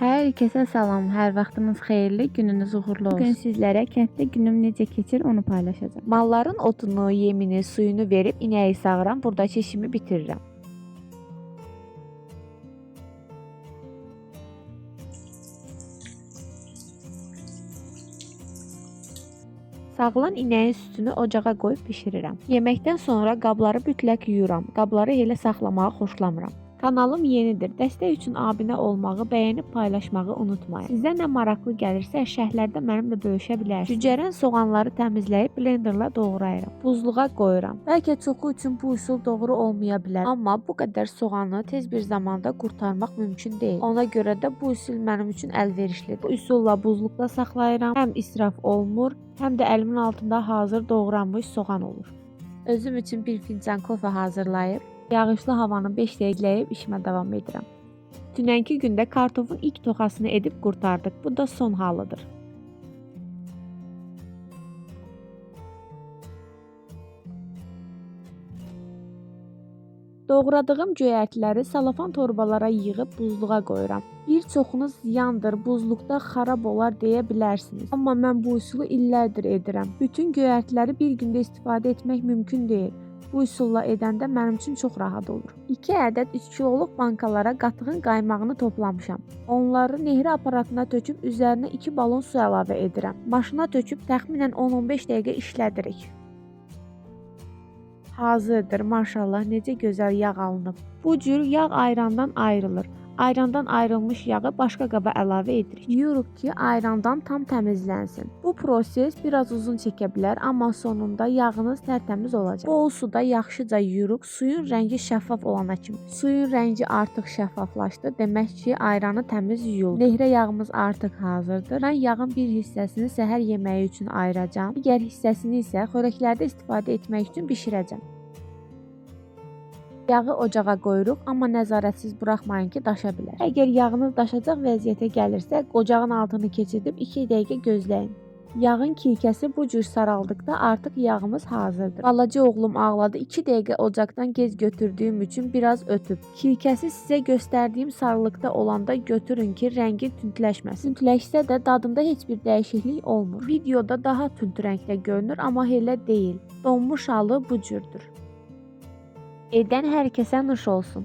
Hər kəsə salam, hər vaxtınız xeyirli, gününüz uğurlu olsun. Bugün sizlərə kənddə günüm necə keçir onu paylaşacağım. Malların otunu, yemini, suyunu verib inəyi sağıram, buradakı işimi bitirirəm. Sağılan inəyin sütünü ocağa qoyub bişirirəm. Yeməkdən sonra qabları mütləq yuyuram. Qabları elə saxlamağı xoşlamıram. Kanalım yenidir. Dəstək üçün abunə olmağı, bəyənib paylaşmağı unutmayın. Sizə nə maraqlı gəlirsə, şərhlərdə mənimlə bölüşə bilərsiniz. Cücərən soğanları təmizləyib blenderla doğrayıram. Buzluğa qoyuram. Bəlkə çoxu üçün bu üsul doğru olmaya bilər, amma bu qədər soğanı tez bir zamanda qurtarmaq mümkün deyil. Ona görə də bu üsul mənim üçün əlverişlidir. Bu üsulla buzluqda saxlayıram. Həm israf olmur, həm də əlimin altında hazır doğranmış soğan olur. Özüm üçün bir fincan kofe hazırlayıb yağışlı havanı 5 dəqiqələyib işimə davam edirəm. Dünənki gündə kartofun ilk toxasını edib qurtardıq. Bu da son halıdır. Doğradığım göyərtiləri salafan torbalara yığıb buzluğa qoyuram. Bir çoxunuz ziyandır, buzluqda xarab olar deyə bilərsiniz. Amma mən bu üsulu illərdir edirəm. Bütün göyərtiləri bir gündə istifadə etmək mümkün deyil. Bu üsulla edəndə mənim üçün çox rahat olur. 2 ədəd 3 kiloluq bankalara qatığın qaymağını toplamışam. Onları nehri aparatına töküb üzərinə 2 balon su əlavə edirəm. Maşına töküb təxminən 10-15 dəqiqə işlədirik. Hazırdır, maşallah, necə gözəl yağ alınıb. Bu cür yağ ayrandan ayrılır. Ayrandan ayrılmış yağı başqa qaba əlavə edirik. Yuyuruq ki, ayrandan tam təmizlənsin. Bu proses biraz uzun çəkə bilər, amma sonunda yağınız tərtəmiz olacaq. Bol suda yaxşıca yuyuruq, suyun rəngi şəffaf olana kimi. Suyun rəngi artıq şəffaflaşdı, demək ki, ayranı təmiz yuyuldu. Nehrə yağımız artıq hazırdır. Mən yağın bir hissəsini səhər yeməyi üçün ayıracağam. Digər hissəsini isə xörəklərdə istifadə etmək üçün bişirəcəm. Yağı ocağa qoyuruq, amma nəzarətsiz buraxmayın ki, daşa bilər. Əgər yağınız daşacaq vəziyyətə gəlirsə, ocağın altını keçirdib 2 dəqiqə gözləyin. Yağın kilkəsi bu cür saraldıqda artıq yağımız hazırdır. Balaca oğlum ağladı, 2 dəqiqə ocaqdan gec götürdüyüm üçün biraz ötüb. Kilkəsi sizə göstərdiyim sarılıqda olanda götürün ki, rəngi tündləşməsin. Tündləşsə də dadında heç bir dəyişiklik olmur. Videoda daha tünd rəngdə görünür, amma elə deyil. Donmuş halı bu cürdür. Edən hər kəsə nuş olsun.